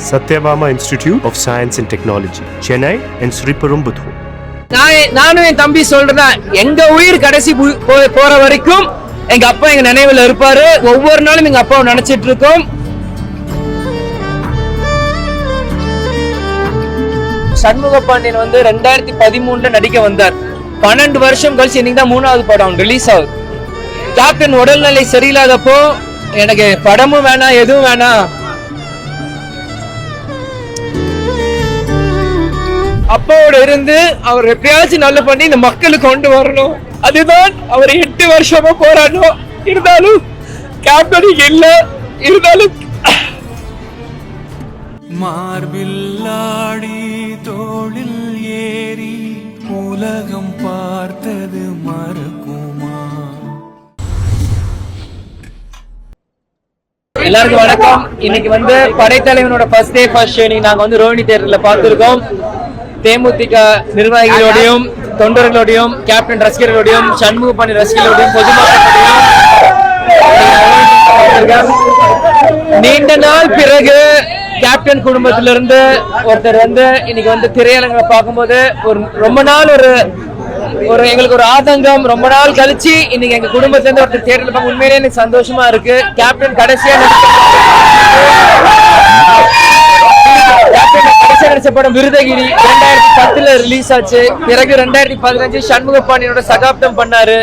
Satyabama Institute of Science and Technology, Chennai and Sriperumbudur. நானும் என் தம்பி சொல்றேன், எங்க உயிர் கடைசி போற வரைக்கும் எங்க அப்பா எங்க நினைவுல இருப்பாரு. ஒவ்வொரு நாளும் எங்க அப்பாவை நினைச்சிட்டு இருக்கோம். சண்முக பாண்டியன் 2013 நடிக்க வந்தார். 12 வருஷம் கழிச்சு இன்னைக்கு தான் 3வது படம் ரிலீஸ் ஆகுது. கேப்டன் உடல்நிலை சரியில்லாதப்போ எனக்கு படமும் வேணாம் எதுவும் வேணாம், அப்பாவோட இருந்து அவர் எப்படியாச்சும் நல்ல பண்ணி இந்த மக்களுக்கு கொண்டு வரணும், அதுதான் அவர் 8 வருஷமா போராடணும். இருந்தாலும் கேப்டன் இல்ல, இருந்தாலும் மார்பில்லாடி தோளில் ஏறி உலகம் பார்த்தது மறக்குமா? எல்லாருக்கும் வணக்கம். இன்னைக்கு படைத்தலைவனோட ஃபர்ஸ்ட் டே ஃபர்ஸ்ட் ஷோ நாங்க ரோஹிணி தியேட்டர்ல பார்த்திருக்கோம். தேமுதிக நிர்வாகிகளோடையும் தொண்டர்களோடையும் கேப்டன் ரசிகர்களோடையும் சண்முக பாண்டியன் ரசிகர்களோடையும் பொதுமக்களோடையும் நீண்ட நாள் பிறகு கேப்டன் குடும்பத்திலிருந்து ஒருத்தர் இன்னைக்கு திரையரங்களை பார்க்கும்போது ரொம்ப நாள் ஒரு எங்களுக்கு ஒரு ஆதங்கம். ரொம்ப நாள் கழிச்சு இன்னைக்கு எங்க குடும்பத்துல இருந்து ஒருத்தர் தியேட்டர்ல பார்க்க உண்மையிலேயே எனக்கு சந்தோஷமா இருக்கு. கேப்டன் கடைசியா நடிச்ச படம் விருதகிரி 2010 ரிலீஸ் ஆச்சு. பிறகு 2015 சண்முக பாண்டியனோட சகாப்தம் பண்ணாரு.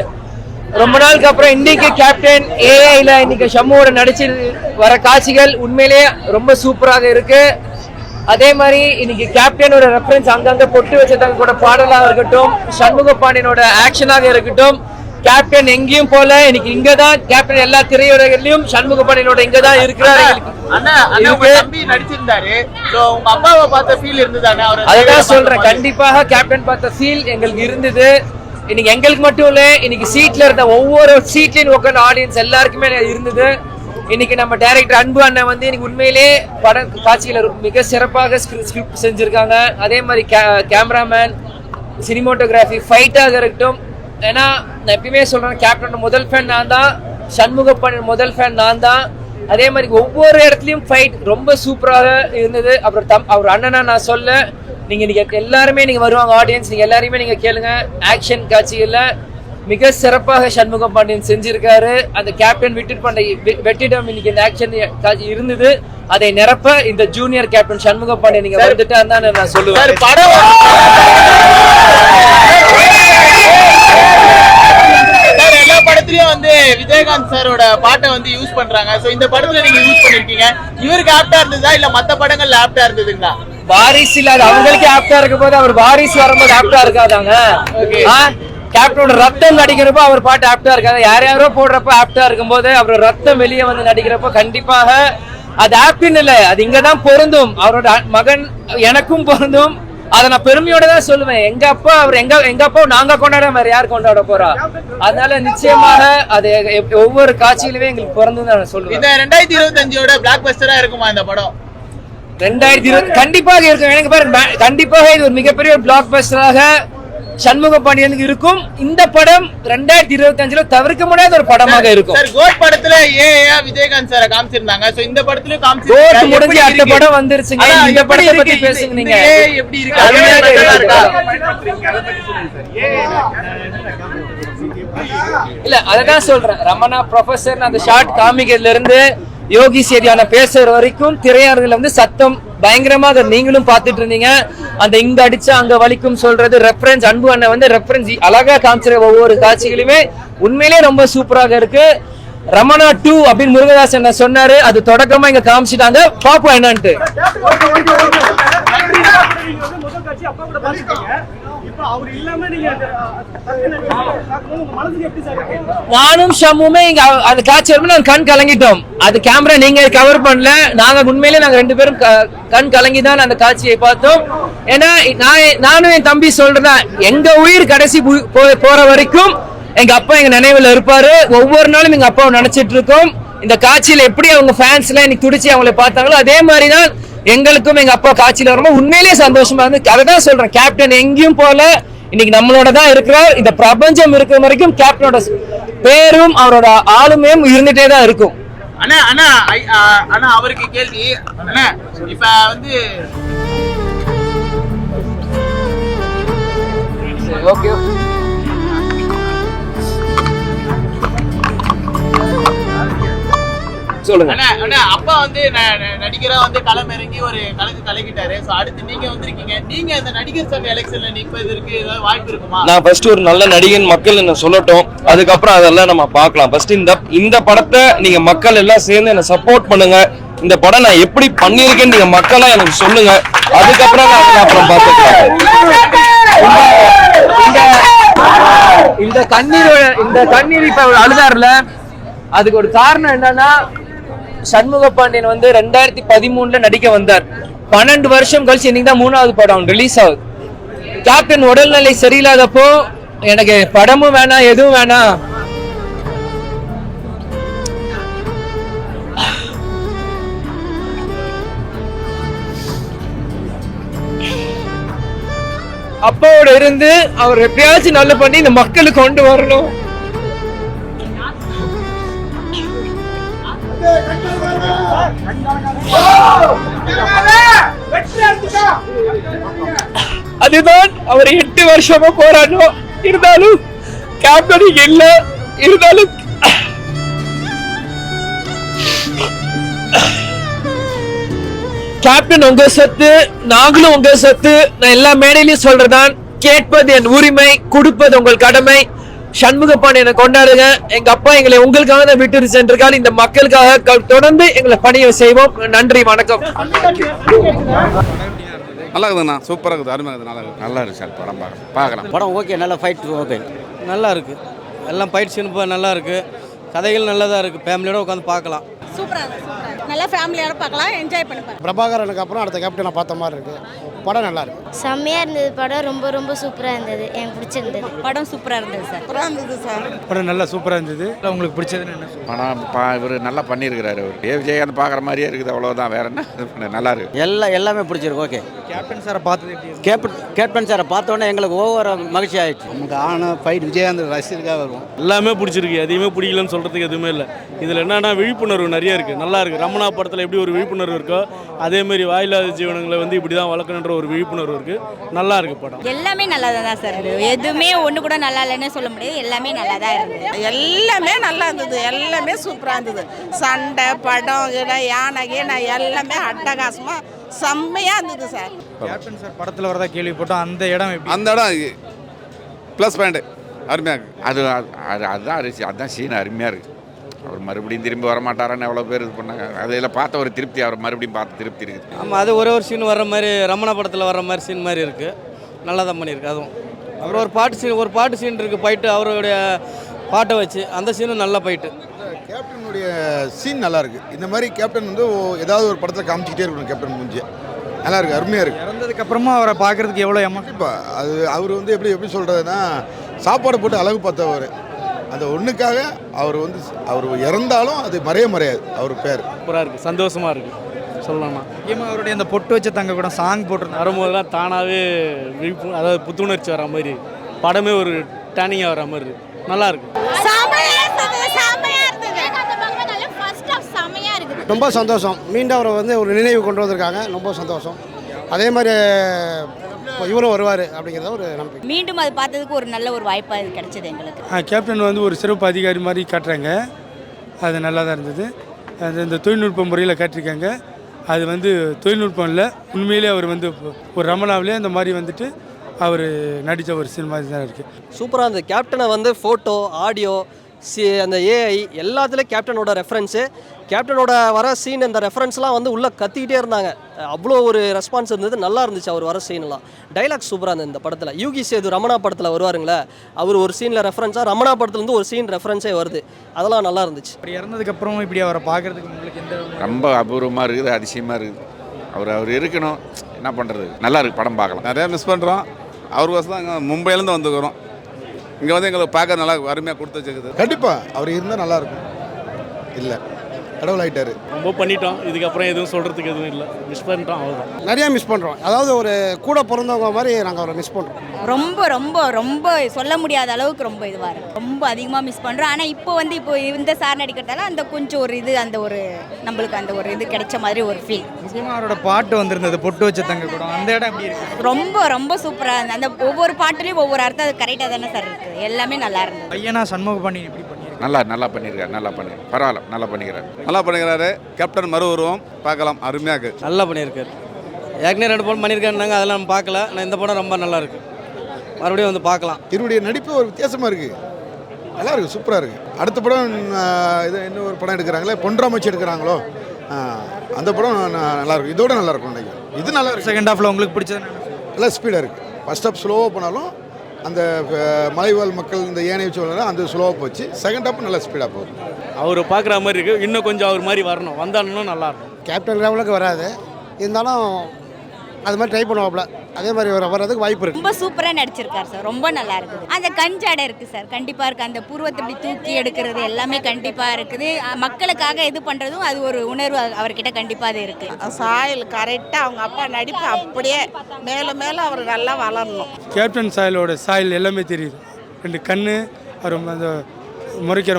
ரொம்ப நாளுக்கு அப்புறம் இன்னைக்கு கேப்டன் ஏஐல இன்னைக்கு ஷம்முவோட நடிச்சு வர காட்சிகள் உண்மையிலேயே ரொம்ப சூப்பராக இருக்கு. அதே மாதிரி இன்னைக்கு கேப்டனோட ரெஃபரன்ஸ் அங்கங்க பொட்டு வச்சதாங்க கூட பாடலாக இருக்கட்டும், சண்முக பாண்டியனோட ஆக்ஷனாக இருக்கட்டும், கேப்டன் எங்கேயும் போல இன்னைக்கு இங்கதான் கேப்டன் எல்லா திரையுலகிலும் சண்முக பாண்டியனோட இங்கதான் இருக்கிறாரு. அதுதான் சொல்றேன், கண்டிப்பாக கேப்டன் பார்த்த ஃபீல் எங்களுக்கு இருந்தது. இன்னைக்கு எங்களுக்கு மட்டும் இல்ல, இன்னைக்கு சீட்ல இருந்த ஒவ்வொரு சீட்லயும் உட்கார்ந்த ஆடியன்ஸ் எல்லாருக்குமே இருந்தது. இன்னைக்கு நம்ம டைரக்டர் அன்பு அண்ணன் இன்னைக்கு உண்மையிலேயே பட காட்சிகளை மிக சிறப்பாக ஸ்கிரிப்ட் செஞ்சிருக்காங்க. அதே மாதிரி கேமராமேன், சினிமோட்டோகிராஃபி, ஃபைட்டாக இருக்கட்டும். ஏன்னா நான் எப்பயுமே சொல்றேன், கேப்டன் முதல் ஃபேன் நான் தான், சண்முக பாண்டியன் முதல் ஃபேன் நான் தான். அதே மாதிரி ஒவ்வொரு இடத்துலயும் ஃபைட் ரொம்ப சூப்பராக இருந்தது. அப்புறம் அவர் அண்ணனா நான் சொல்ல, நீங்க எல்லாருமே நீங்க வருவாங்க ஆடியன்ஸ், நீங்க எல்லாருமே நீங்க கேளுங்க. ஆக்ஷன் காட்சிகள்ல மிக சிறப்பாக சண்முக பாண்டியன் செஞ்சிருக்காரு. அந்த கேப்டன் வெட்டிடம் இன்னைக்கு இந்த ஆக்ஷன் காட்சி இருந்தது. அதை நிரப்ப இந்த ஜூனியர் கேப்டன் சண்முக பாண்டியன் நீங்க வந்துட்டா நான் சொல்லுவேன். எல்லா படத்துலயும் விஜயகாந்த் சாரோட பாட்டை யூஸ் பண்றாங்க. சோ இந்த படத்துல நீங்க யூஸ் பண்ணிருக்கீங்க. இவருக்கு ஆப்டா இருந்ததா இல்ல மத்த படங்கள்ல ஆப்டா இருந்ததுங்களா? வாரிசு இல்லாத அவங்களுக்கு ஆப்டா இருக்கும் போது அவர் வாரிசு வரும்போது ஆப்டா இருக்காதாங்க. கேப்டனோட ரத்தம் நடிக்கிறப்ப அவர் பாட்டு ஆப்டா இருக்காது. யாரோ போடுறப்ப ஆப்டா இருக்கும் போது அவர் ரத்தம் வெளியே நடிக்கிறப்ப கண்டிப்பாக அது ஆப்டின்னு இல்ல, அது இங்கதான் பொருந்தும். அவரோட மகன் எனக்கும் பொருந்தும். அதை நான் பெருமையோட தான் சொல்லுவேன். எங்க அப்பா அவர் எங்க அப்பா நாங்க கொண்டாட வேற யார் கொண்டாட போறா? அதனால நிச்சயமாக அது ஒவ்வொரு காட்சியிலுமே எங்களுக்கு பொருந்தும் நான் சொல்லுவேன். இந்த 2025 பிளாக் பஸ்டரா இருக்குமா இந்த படம்? 2020 கண்டிப்பாக இருக்கும். எனக்கு பாருங்க, கண்டிப்பாக இது ஒரு மிகப்பெரிய பிளாக் பஸ்டராக சண்முக பாண்டியனுக்கு இருக்கும். இந்த படம் 2025 தவிர்க்க முடியாத ஒரு படமாக இருக்கும். சார் கோட் படத்துல விஜயகாந்த் சார காமிச்சிருந்தாங்க. சோ இந்த படத்துலயும் காமிச்சிருக்காங்க. கோட் முடிஞ்சு அடுத்த படம் வந்துருச்சுங்க. இந்த படத்தை பத்தி பேசுங்க நீங்க. எப்படி இருக்கு? இல்ல அததான் சொல்றேன். ரமணா ப்ரொஃபசர் அந்த ஷார்ட் காமிக்கிறதுல இருந்து யோகி சேதியான பேசுற வரைக்கும் திரையரங்குல சத்தம் பயங்கரமாக நீங்களும் பார்த்துட்டு இருந்தீங்க. அந்த இங்க அடிச்சா அங்க வலிக்கும் சொல்றது ரெஃபரன்ஸ் அன்பு அண்ணன் ரெஃபரன்ஸ் அழகா காமிச்சிருக்க ஒவ்வொரு காட்சிகளுமே உண்மையிலேயே ரொம்ப சூப்பராக இருக்கு. ரமணா 2 அப்படின்னு முருகதாசன் சொன்னாரு, அது தொடக்கமா இங்க காமிச்சிட்டாங்க. பாப்போம் என்னன்ட்டு. நானும் ஷம்முமே இங்க அந்த காட்சி வரும்போது கண் கலங்கிட்டோம். அது கேமரா நீங்க கவர் பண்ணல, நாங்க உண்மையிலே நாங்க 2 பேரும் கண் கலங்கிதான் அந்த காட்சியை பார்த்தோம். ஏன்னா நானும் என் தம்பி சொல்றேன், எங்க உயிர் கடைசி போற வரைக்கும் எங்க அப்பா எங்க நினைவுல இருப்பாரு. ஒவ்வொரு நாளும் எங்க அப்பாவை நினைச்சிட்டு இருக்கோம். இந்த காட்சியில எப்படி அவங்க ஃபேன்ஸ் எல்லாம் இன்னைக்கு துடிச்சு அவங்களை பார்த்தாங்களோ அதே மாதிரிதான் எங்களுக்கும் எங்க அப்பா காட்சியில வரும்போது உண்மையிலேயே சந்தோஷமா இருந்து. அதான் சொல்றேன், கேப்டன் எங்கேயும் போல, இன்னைக்கு நம்மளோட தான் இருக்கிறார். இந்த பிரபஞ்சம் இருக்கிற வரைக்கும் கேப்டனோட பேரும் அவரோட ஆளுமையும் இருந்துட்டே தான் இருக்கும். அண்ணா அண்ணா அண்ணா அவருக்கு கேள்வி. அண்ணா இப்ப வந்து ஓகே சொல்லுங்க. அண்ணா அப்பா வந்து நடிகரா வந்து களம் இறங்கி ஒரு கலக்கு கலக்கிட்டாரு. சோ அடுத்து நீங்க வந்திருக்கீங்க. நீங்க அந்த நடிகர் சங்க எலெக்ஷன்ல நிற்பதற்கு ஏதாவது வாய்ப்பு இருக்குமா? நான் ஃபர்ஸ்ட் ஒரு நல்ல நடிகன் மக்கள் என்ன சொல்லட்டும், அதுக்கப்புறம் அதெல்லாம் நம்ம பார்க்கலாம். ஃபர்ஸ்ட் இந்த படத்தை நீங்க மக்கள் எல்லாம் சேர்ந்து என்ன சப்போர்ட் பண்ணுங்க. இந்த படம் நான் எப்படி பண்ணிருக்கேன்னு நீங்க மக்களா எனக்கு சொல்லுங்க. அதுக்கப்புறம் நான் அப்புறம் பார்த்துக்கலாம். இந்த கண்ணீர் இப்ப அழுதாருல, அதுக்கு ஒரு காரணம் என்னன்னா, சண்முக பாண்டியன் வந்து 2013 நடிக்க வந்தார். 12 வருஷம் கழிச்சு இன்னைக்கு தான் 3வது படம் ரிலீஸ் ஆகுது. கேப்டன் உடல்நிலை சரியில்லாதப்போ எனக்கு படமும் வேணாம் எதுவும் வேணாம், அப்பாவோட இருந்து அவர் எப்படியாச்சும் நல்ல பண்ணி இந்த மக்களுக்கு கொண்டு வரணும். அதுதான் அவர் 8 வருஷமா போராடணும். இருந்தாலும் கேப்டன் இல்ல, இருந்தாலும் கேப்டன் உங்க சொத்து, நாங்களும் உங்க சொத்து. நான் எல்லா மேடையிலையும் சொல்றதான், கேட்பது என் உரிமை, கொடுப்பது உங்கள் கடமை. சண்முக பாண்டியனை கொண்டாடுங்க. எங்க அப்பா எங்களை உங்களுக்காக தான் விட்டு சென்றிருக்காரு. இந்த மக்களுக்காக தொடர்ந்து எங்களை பணியை செய்வோம். நன்றி, வணக்கம். நல்லா இருக்குதுண்ணா, சூப்பராக இருக்குது, அருமையாக இருக்குது, நல்லா இருக்கு சார். படம் பார்க்கலாம். படம் ஓகே, நல்ல ஃபைட் ஓகே, நல்லா இருக்குது. எல்லாம் ஃபைட் சீன் நல்லா இருக்குது, கதைகள் நல்லதாக இருக்குது. ஃபேமிலியோட உட்காந்து பார்க்கலாம். சூப்பராக இருக்குது, நல்லா ஃபேமிலியோட பார்க்கலாம், என்ஜாய் பண்ணி பார்க்கலாம். பிரபாகரனுக்கு அப்புறம் அடுத்த கேப்டனை பார்த்த மாதிரி இருக்குது. படம் நல்லா இருக்கு, செம்மையாக இருந்தது. படம் ரொம்ப ரொம்ப சூப்பராக இருந்தது, எனக்கு பிடிச்சிருந்தது. படம் சூப்பராக இருந்தது சார். சூப்பராக இருந்தது சார். படம் நல்லா சூப்பராக இருந்தது. உங்களுக்கு பிடிச்சதுன்னு என்ன? படம் இவர் நல்லா பண்ணியிருக்கிறாரு. அவர் விஜயகாந்த் பார்க்குற மாதிரியே இருக்குது, அவ்வளோதான். வேற என்ன, நல்லா இருக்கு. எல்லாமே பிடிச்சிருக்கு. ஓகே. கேப்டன் சாரை பார்த்தது எப்படி? கேப்டன் சாரை பார்த்தோன்னே எங்களுக்கு ஓவர மகிழ்ச்சி ஆயிடுச்சு. நமக்கு ஆன ஃபைட் விஜயகாந்த் ரசிகருக்காக வருவோம். எல்லாமே பிடிச்சிருக்கு, எதையுமே பிடிக்கலன்னு சொல்கிறதுக்கு எதுவுமே இல்லை. இதில் என்னன்னா விழிப்புணர்வு நிறைய இருக்குது, நல்லா இருக்குது. ரமணா படத்தில் எப்படி ஒரு விழிப்புணர்வு இருக்கோ, அதேமாரி வாயில்லாத ஜீவனங்களை வந்து இப்படி தான் வளர்க்கணுன்ற ஒரு விழிப்புணர்வு இருக்குது. நல்லா இருக்குது படம். எல்லாமே நல்லா தான் சார் இருக்குது. எதுவுமே ஒன்று கூட நல்லா இல்லைன்னு சொல்ல முடியாது. எல்லாமே நல்லா தான் இருந்தது. எல்லாமே நல்லா இருந்தது, எல்லாமே சூப்பராக இருந்தது. சண்டை, படம், யானை எல்லாமே அட்டகாசமாக செம்மையாக இருந்தது சார். கேப்டன் சார் படத்தில் வரதா கேள்விப்பட்டோம். அந்த இடம் எப்படி? அந்த இடம் ப்ளஸ் பாயிண்ட், அருமையாக இருக்குது. அதுதான் அரிசி, அதுதான் சீன் அருமையாக இருக்குது. அவர் மறுபடியும் திரும்பி வரமாட்டாரான்னு எவ்வளோ பேர் இது பண்ணாங்க. அதில் பார்த்த ஒரு திருப்தி, அவர் மறுபடியும் பார்த்து திருப்தி இருக்குது. ஆமாம், அது ஒரு சீன் வர்ற மாதிரி, ரமணா படத்தில் வர்ற மாதிரி சீன் மாதிரி இருக்குது. நல்லா தான் பண்ணியிருக்கு. அதுவும் அப்புறம் ஒரு பாட்டு சீன் இருக்குது, போயிட்டு அவருடைய பாட்டை வச்சு அந்த சீனும் நல்லா போயிட்டு. கேப்டனுடைய சீன் நல்லா இருக்குது. இந்த மாதிரி கேப்டன் வந்து ஏதாவது ஒரு படத்தில் காமிச்சிக்கிட்டே இருக்கணும். கேப்டன் மூஞ்சி நல்லா இருக்குது, அருமையாக இருக்குது. இறந்ததுக்கு அப்புறமா அவரை பார்க்கறதுக்கு எவ்வளோ இப்போ அது அவர் வந்து எப்படி சொல்கிறதுனா, சாப்பாடு போட்டு அழகு பார்த்தவர். அந்த ஒன்றுக்காக அவர் இறந்தாலும் அது மறையாது அவர் பேர். சூப்பராக இருக்குது, சந்தோஷமாக இருக்குது சொல்லலாம்னா. முக்கியமாக அவருடைய அந்த பொட்டு வச்ச தங்க கூட சாங் போட்டிருந்தாங்க. வரும்போதெல்லாம் தானாகவே அதாவது புத்துணர்ச்சி வர மாதிரி, படமே ஒரு டேர்னிங்காக வர மாதிரி இருக்குது. நல்லா இருக்குது. ரொம்ப சந்தோஷம். மீண்டும் அவரை வந்து ஒரு நினைவு கொண்டு வந்திருக்காங்க, ரொம்ப சந்தோஷம். அதே மாதிரி இவரும் வருவார் அப்படிங்கிறத ஒரு நம்பிக்கை. மீண்டும் அது பார்த்ததுக்கு ஒரு நல்ல ஒரு வாய்ப்பாக இது கிடைச்சது எங்களுக்கு. கேப்டன் வந்து ஒரு சிறப்பு அதிகாரி மாதிரி காட்டுறாங்க, அது நல்லா தான் இருந்தது. அது இந்த தொழில்நுட்ப முறையில் காட்டியிருக்காங்க. அது வந்து தொழில்நுட்பம் இல்லை, உண்மையிலே அவர் வந்து ஒரு ரமணாவிலே அந்த மாதிரி வந்துட்டு அவர் நடித்த ஒரு சினிமா தான் இருக்குது. சூப்பராக இருந்தது. கேப்டனை வந்து ஃபோட்டோ, ஆடியோ, அந்த ஏஐ எல்லாத்துலேயும் கேப்டனோட ரெஃபரன்ஸு, கேப்டனோட வர சீன், அந்த ரெஃபரன்ஸ்லாம் வந்து உள்ளே கத்திக்கிட்டே இருந்தாங்க. அவ்வளோ ஒரு ரெஸ்பான்ஸ் இருந்தது, நல்லா இருந்துச்சு. அவர் வர சீன்லாம் டைலாக் சூப்பராக இருந்தது. இந்த படத்தில் யூகி சேது ரமணா படத்தில் வருவாருங்களே, அவர் ஒரு சீனில் ரெஃபரன்ஸாக, ரமணா படத்துலேருந்து ஒரு சீன் ரெஃபரன்ஸே வருது. அதெல்லாம் நல்லா இருந்துச்சு. அப்படி இறந்ததுக்கப்புறம் இப்படி அவரை பார்க்குறதுக்கு உங்களுக்கு எந்த ரொம்ப அபூர்வமாக இருக்குது, அதிசயமாக இருக்குது. அவர் இருக்கணும், என்ன பண்ணுறது. நல்லா இருக்குது, படம் பார்க்கலாம். நிறையா மிஸ் பண்ணுறோம். அவர் வசம் தான் மும்பையிலேருந்து வந்துக்கிறோம். இங்கே வந்து எங்களுக்கு பார்க்க நல்லா அருமையாக கொடுத்து வச்சுருக்குது. கண்டிப்பாக அவர் இருந்தால் நல்லாயிருக்கும். இல்லை கடவுள் ஆயிட்டாரு. ரொம்ப பண்ணிட்டோம், இதுக்கப்புறம் எதுவும் சொல்கிறதுக்கு எதுவும் இல்லை, மிஸ் பண்ணிட்டோம் அவ்வளோதான். நிறையா மிஸ் பண்ணுறோம். அதாவது ஒரு கூட பிறந்தவங்க மாதிரி நாங்கள் அவரை மிஸ் பண்ணுறோம். ரொம்ப ரொம்ப ரொம்ப சொல்ல முடியாத அளவுக்கு ரொம்ப இதுவாக இருக்குது. ரொம்ப அதிகமாக மிஸ் பண்ணுறோம். ஆனால் இப்போ இந்த சார் நடிக்கிறதால அந்த கொஞ்சம் ஒரு இது அந்த ஒரு நம்மளுக்கு அந்த ஒரு இது கிடைச்ச மாதிரி ஒரு ஃபீல். முக்கியமாக அவரோட பாட்டு வந்திருந்தது, பொட்டு வச்ச தங்க கூட, அந்த இடம் எப்படி இருக்கு? ரொம்ப ரொம்ப சூப்பராக இருந்தது. அந்த ஒவ்வொரு பாட்டுலேயும் ஒவ்வொரு அர்த்தம் அது கரெக்டாக தானே சார் இருக்குது. எல்லாமே நல்லா இருந்தது. பையனா சண்முக பாண்டியன் எப்படி பண்ணியிருக்காரு? நல்லா பண்ணியிருக்காரு, பரவாயில்ல, நல்லா பண்ணிக்கிறாரு. கேப்டன் மறு உருவம் பார்க்கலாம், அருமையாக இருக்கு. நல்லா பண்ணியிருக்காரு. ஏற்கனவே 2 படம் பண்ணியிருக்காருனாங்க, அதெல்லாம் நம்ம பார்க்கல. நான் இந்த படம் ரொம்ப நல்லா இருக்கு, மறுபடியும் வந்து பார்க்கலாம். இவருடைய நடிப்பு ஒரு வித்தியாசமாக இருக்குது, நல்லா இருக்குது, சூப்பராக இருக்குது. அடுத்த படம் இது இன்னும் ஒரு படம் எடுக்கிறாங்களே, பொன்ராமச்சி எடுக்கிறாங்களோ, அந்த படம் நல்லா இருக்கும். இதோட நல்லா இருக்கும் நினைக்கிறேன். இது நல்லா இருக்கு. செகண்ட் ஹாஃபில் உங்களுக்கு பிடிச்சது நல்லா ஸ்பீடாக இருக்குது. ஃபர்ஸ்ட் ஹாஃப் ஸ்லோவாக போனாலும் அந்த மலைவாழ் மக்கள் இந்த ஏனைய சூழ்நிலை அந்த ஸ்லோவாக போச்சு. செகண்ட் ஹாஃப் நல்லா ஸ்பீடாக போகுது. அவர் பார்க்குற மாதிரி இருக்குது, இன்னும் கொஞ்சம் அவர் மாதிரி வரணும், வந்தாலும் நல்லாயிருக்கும். கேப்டன் லெவலுக்கு வராது, இருந்தாலும் அது மாதிரி ட்ரை பண்ணுவாப்ல, அதே மாதிரி வர்றதுக்கு வாய்ப்பு இருக்குது. ரொம்ப சூப்பராக நடிச்சிருக்காரு சார், ரொம்ப நல்லா இருக்குது. அந்த கஞ்சாடை இருக்குது சார், கண்டிப்பாக இருக்குது. அந்த புருவத்தை இப்படி தூக்கி எடுக்கிறது எல்லாமே கண்டிப்பாக இருக்குது. மக்களுக்காக இது பண்ணுறதும் அது ஒரு உணர்வு அவர்கிட்ட கண்டிப்பாக அது இருக்குது. சாயல் கரெக்டாக அவங்க அப்பா நடிப்பு அப்படியே மேலும் மேலும் அவர் நல்லா வளரணும். கேப்டன் சாயலோட சாயல் எல்லாமே தெரியுது. 2 கண்ணு, அவர் அந்த முறைக்கிற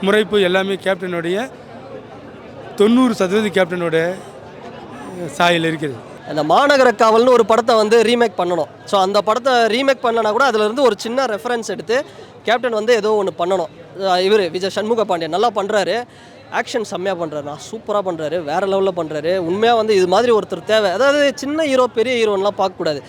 முறைப்பு எல்லாமே கேப்டனுடைய 90% கேப்டனோட சாயல் இருக்குது. அந்த மாநகர காவல்னு ஒரு படத்தை வந்து ரீமேக் பண்ணணும். ஸோ அந்த படத்தை ரீமேக் பண்ணனா கூட அதுலேருந்து ஒரு சின்ன ரெஃபரன்ஸ் எடுத்து கேப்டன் வந்து ஏதோ ஒன்று பண்ணணும். இவர் விஜய் சண்முக பாண்டியன் நல்லா பண்ணுறாரு, ஆக்ஷன் செம்மையாக பண்ணுறாரு, சூப்பராக பண்ணுறாரு, வேறு லெவலில் பண்ணுறாரு. உண்மையாக வந்து இது மாதிரி ஒருத்தர் தேவை. அதாவது சின்ன ஹீரோ பெரிய ஹீரோன்லாம் பார்க்கக்கூடாது.